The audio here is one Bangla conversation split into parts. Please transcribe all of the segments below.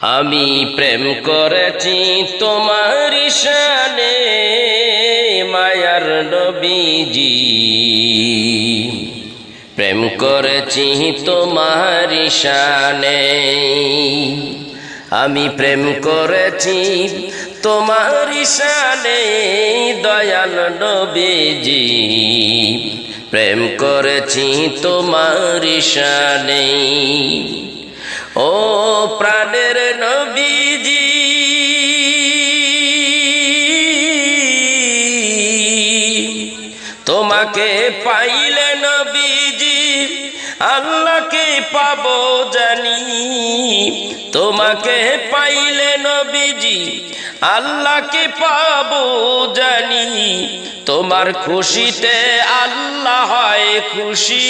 আমি প্রেম করেছি তোমার শানে মায়ার নবীজি, প্রেম করেছি তোমার শানে। আমি প্রেম করেছি তোমার শানে দয়াল নবীজি, প্রেম করেছি তোমার শানে। ও প্রাণের নবীজি, তোমাকে পাইলে নবীজি আল্লাহকে পাবো জানি। তোমাকে পাইলে নবীজি আল্লাহকে পাবো জানি। তোমার খুশিতে আল্লাহ হয় খুশি,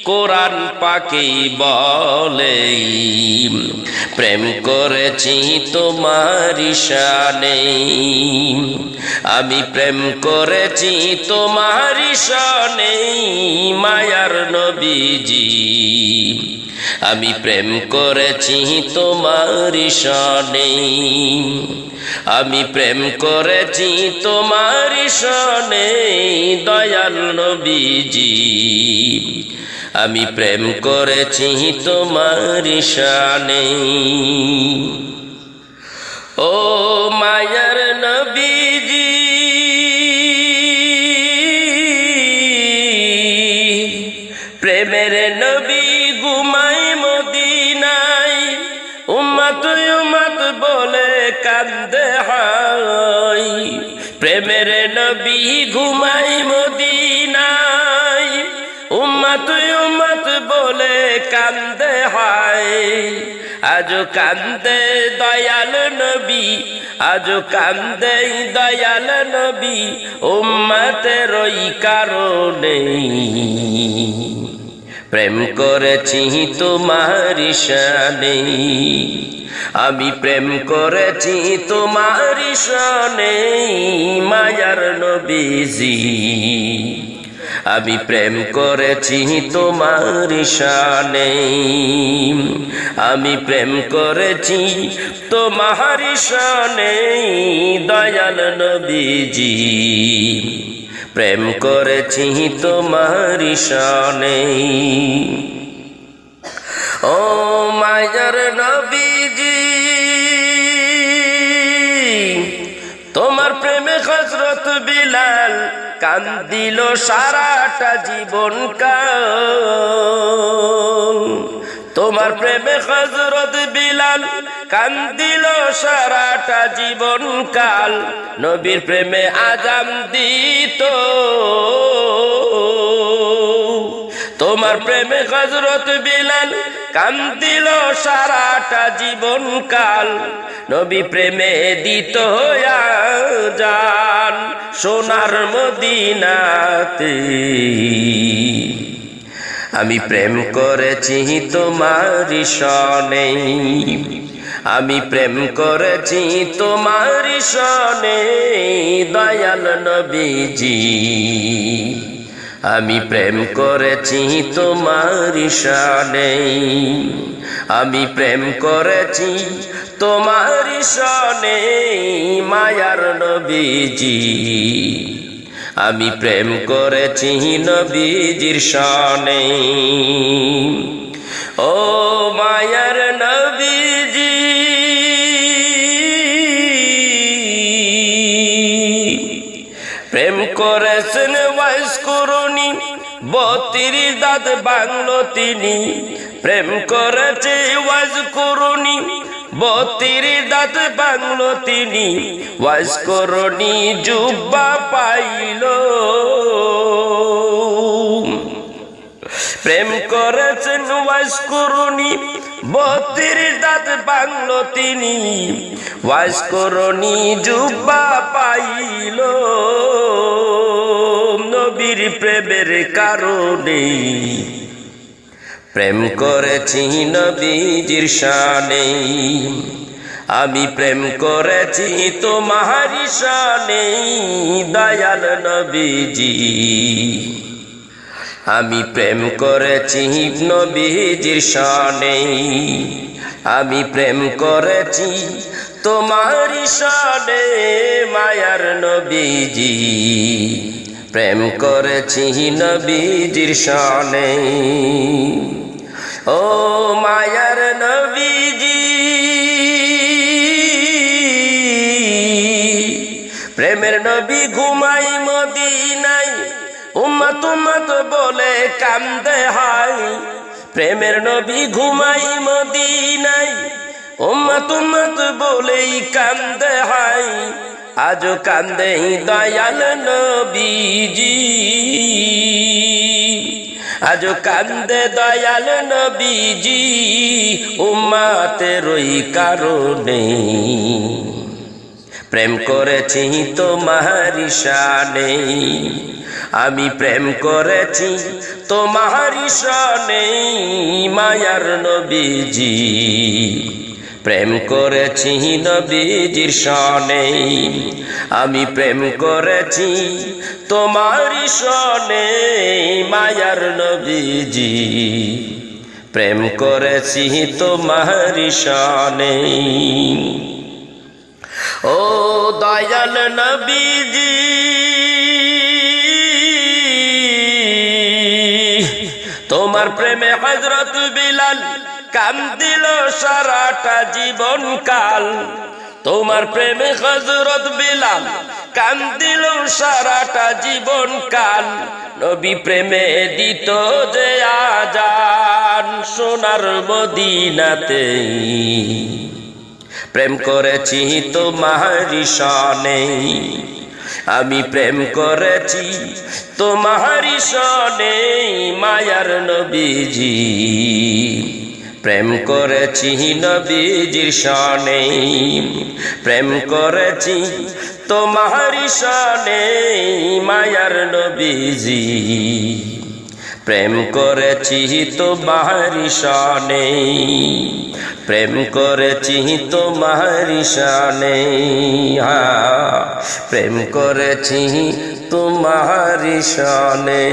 কোরআন পাকে বলে প্রেম করেছি তোমার শানে। আমি প্রেম করেছি তোমার শানে মায়ার নবীজি, আমি প্রেম করেছি তোমার শানে। আমি প্রেম করেছি তোমার শানে দয়াল নবীজি, আমি প্রেম করেছি তোমার শানে। ও মায়ার নবীজি, প্রেমের নবী ঘুমাই মদিনায়, উম্মত উম্মত বলে কান্দে হয়। প্রেমের নবী ঘুমাই মদিনায়, উম্মত উম্মত বলে কান্দে হয়। আজো কান্দে দয়াল নবী, আজো কান্দে দয়াল নবী উম্মতের ওই কারণে। প্রেম করেছি তোমার শানে, আমি প্রেম করেছি তোমার শানে মায়ার নবীজি, আমি প্রেম করেছি তোমার শানে। আমি প্রেম করেছি তোমার শানে দয়াল নবীজি, প্রেম করেছি তোমার শানে। ও মায়ার নবীজি, তোমার প্রেমে হযরত বিলাল কান্দিল সারাটা জীবন কাল। তোমার প্রেমে হযরত বিলাল কান্দিল সারাটা জীবন কাল। নবীর প্রেমে আযান দিত, তোমার প্রেমে হযরত বিলাল কান্দিল সারাটা জীবন কাল। নবী প্রেমে দিত আযান সোনার মদিনাতে। আমি প্রেম করেছি তোমার শানে, আমি প্রেম করেছি তোমার শানে দয়াল নবীজি, আমি প্রেম করেছি তোমার শানে। আমি প্রেম করেছি তোমার শানে মায়ার নবীজি, আমি প্রেম করেছি নবীজির শানে। ও মায়ার নবীজি, প্রেম করেছেন ওয়াইস করুনি 32 দাঁত বাংলো তিনি। প্রেম করেছে ওয়াইস করুনি 32 দাঁত বাংলো তিনি। ওয়াইস করুনি জুব্বা পাইল, প্রেম করেছেন ওয়াইস করুনি 32 দাঁত বাংলো তিনি। ওয়াইস করুনি জুব্বা পাইল নবীর প্রেমের কারণে। প্রেম করেছি নবীজির শানে, আমি প্রেম করেছি তোমার শানে দয়াল নবীজি, আমি প্রেম করেছি নবীজির শানে আমি প্রেম করেছি তোমারি শানে মায়ার নবীজি প্রেম করেছি নবীজির শানে ও মায়ার নবীজি প্রেমের নবী ঘুমাই মদিনায় উম্মত উম্মত বলে কান্দে হায় প্রেমের নবী ঘুমাই মদিনায় উম্মত উম্মত বলেই কান্দে হায় আজও কান্দে দয়াল নবীজি আজও কান্দে দয়াল নবীজি উম্মতের ওই কারণে প্রেম করেছি তোমারি শানে আমি প্রেম করেছি তোমারি শানে মায়ার নবীজি প্রেম করেছি নবীজির শানে আমি প্রেম করেছি তোমারি শানে মায়ার নবীজি প্রেম করেছি তোমারি শানে ও দয়াল নবীজি তোমার প্রেমে হযরত বিলাল কান্দিল সারাটা জীবন কাল তোমার প্রেমে হযরত বিলাল কান্দিল সারাটা জীবন কাল নবী প্রেমে দিত যে আজান সোনার মদিনাতে প্রেম করেছি তোমারি শানে আমি প্রেম করেছি তোমারি শানে মায়ার নবীজি প্রেম করেছি নবীজির শানে প্রেম করেছি তোমারি শানে মায়ার নবীজি প্রেম করেছি তোমারি শানে প্রেম করেছি তোমারি শানে প্রেম করেছি তোমারি শানে।